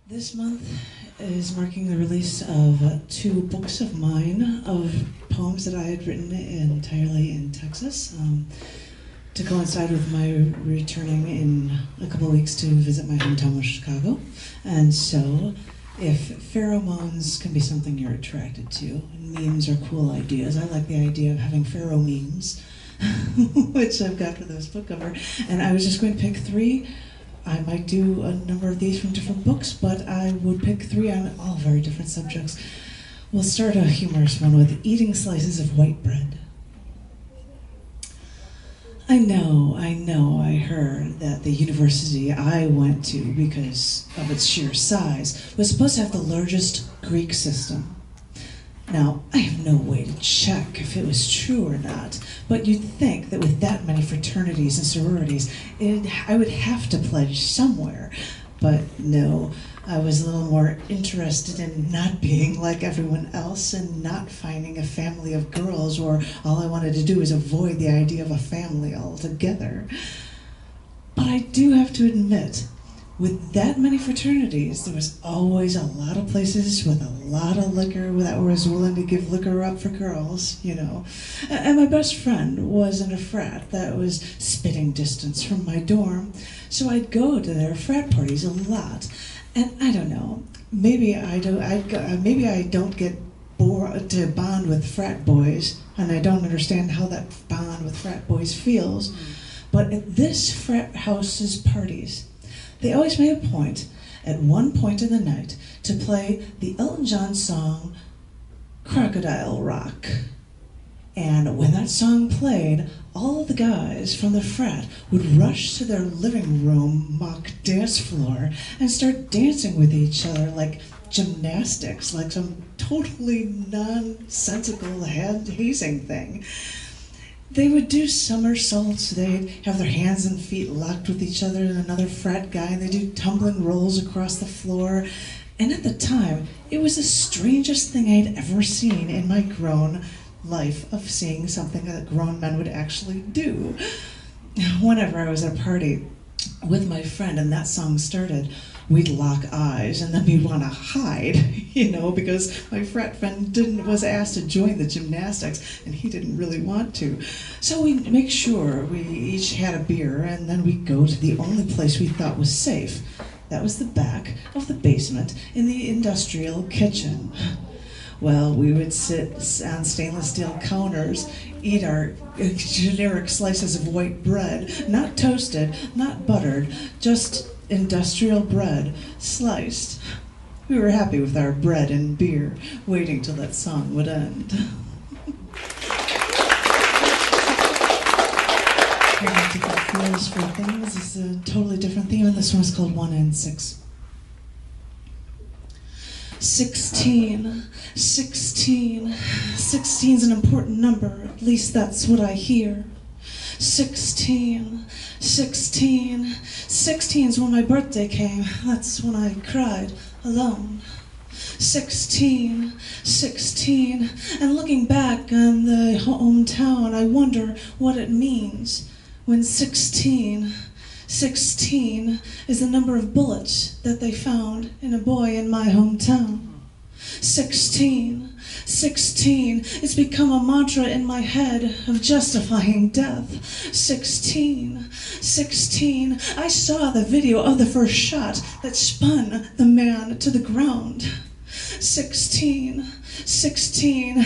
This month is marking the release of two books of mine of poems that I had written entirely in Texas to coincide with my returning in a couple of weeks to visit my hometown of Chicago. And so, if pheromones can be something you're attracted to, and memes are cool ideas, I like the idea of having pheromemes, which I've got for this book cover. And I was just going to pick three. I might do a number of these from different books, but I would pick three on all very different subjects. We'll start a humorous one with eating slices of white bread. I know, I heard that the university I went to, because of its sheer size, was supposed to have the largest Greek system. Now, I have no way to check if it was true or not, but you'd think that with that many fraternities and sororities, I would have to pledge somewhere. But no, I was a little more interested in not being like everyone else and not finding a family of girls, or all I wanted to do was avoid the idea of a family altogether. But I do have to admit, with that many fraternities, there was always a lot of places with a lot of liquor that was willing to give liquor up for girls, you know. And my best friend was in a frat that was spitting distance from my dorm, so I'd go to their frat parties a lot. And I don't know, maybe I don't get bored to bond with frat boys, and I don't understand how that bond with frat boys feels. But at this frat house's parties, they always made a point, at one point in the night, to play the Elton John song, Crocodile Rock. And when that song played, all of the guys from the frat would rush to their living room mock dance floor and start dancing with each other like gymnastics, like some totally nonsensical hazing thing. They would do somersaults, they'd have their hands and feet locked with each other and another frat guy, and they'd do tumbling rolls across the floor. And at the time, it was the strangest thing I'd ever seen in my grown life of seeing something that grown men would actually do. Whenever I was at a party with my friend and that song started, we'd lock eyes and then we'd want to hide, you know, because my frat friend was asked to join the gymnastics and he didn't really want to. So we'd make sure we each had a beer and then we'd go to the only place we thought was safe. That was the back of the basement in the industrial kitchen. Well, we would sit on stainless steel counters, eat our generic slices of white bread, not toasted, not buttered, just industrial bread, sliced. We were happy with our bread and beer, waiting till that song would end. Feels for things is a totally different theme, and this one's called 1 and 6. 16, 16, 16's an important number, at least that's what I hear. 16, 16, 16's when my birthday came, that's when I cried alone. 16, 16, and looking back on the hometown, I wonder what it means when 16, 16 is the number of bullets that they found in a boy in my hometown. 16, 16, it's become a mantra in my head of justifying death. 16, 16, I saw the video of the first shot that spun the man to the ground. 16, 16,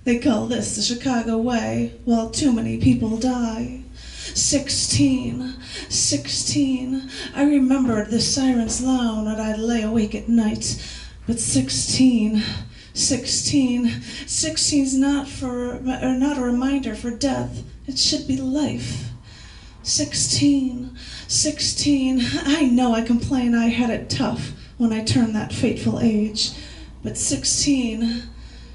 they call this the Chicago way, while too many people die. 16, 16, I remembered the siren's loud and I'd lay awake at night. But 16, 16, 16's not a reminder for death. It should be life. 16, 16, I know I complain I had it tough when I turned that fateful age. But 16,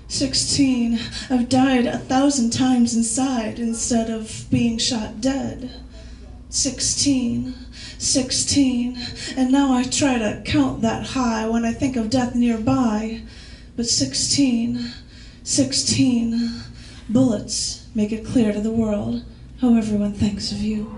16, I've died 1,000 times inside instead of being shot dead. 16, 16, and now I try to count that high when I think of death nearby. But 16, 16, bullets make it clear to the world how everyone thinks of you.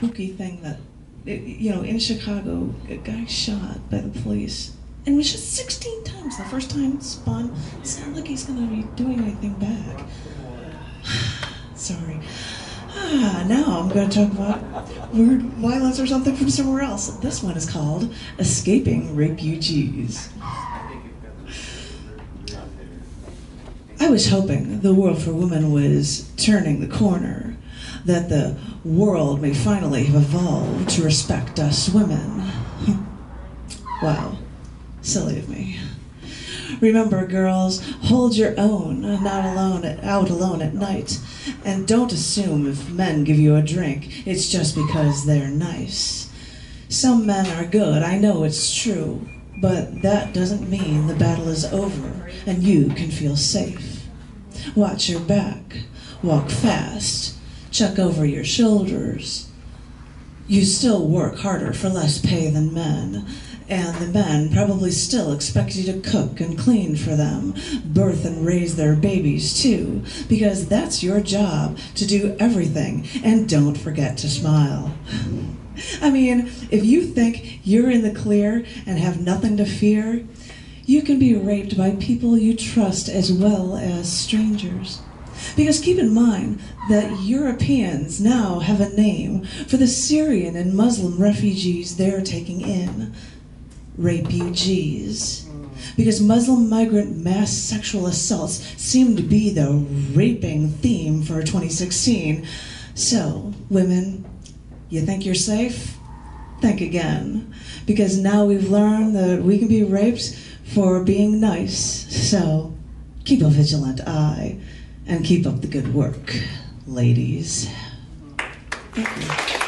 spooky thing that, in Chicago, a guy shot by the police. And was shot 16 times. The first time it spun, it's not like he's gonna be doing anything back. Sorry. Now I'm gonna talk about weird violence or something from somewhere else. This one is called Escaping Rapeugees. I was hoping the world for women was turning the corner, that the world may finally have evolved to respect us women. Wow, silly of me. Remember, girls, hold your own, not out alone at night. And don't assume if men give you a drink, it's just because they're nice. Some men are good, I know it's true, but that doesn't mean the battle is over and you can feel safe. Watch your back, walk fast, check over your shoulders. You still work harder for less pay than men, and the men probably still expect you to cook and clean for them, birth and raise their babies too, because that's your job, to do everything, and don't forget to smile. I mean, if you think you're in the clear and have nothing to fear, you can be raped by people you trust as well as strangers. Because keep in mind that Europeans now have a name for the Syrian and Muslim refugees they're taking in. Rapeugees. Because Muslim migrant mass sexual assaults seem to be the raping theme for 2016. So, women, you think you're safe? Think again. Because now we've learned that we can be raped for being nice. So, keep a vigilant eye and keep up the good work, ladies. Thank you.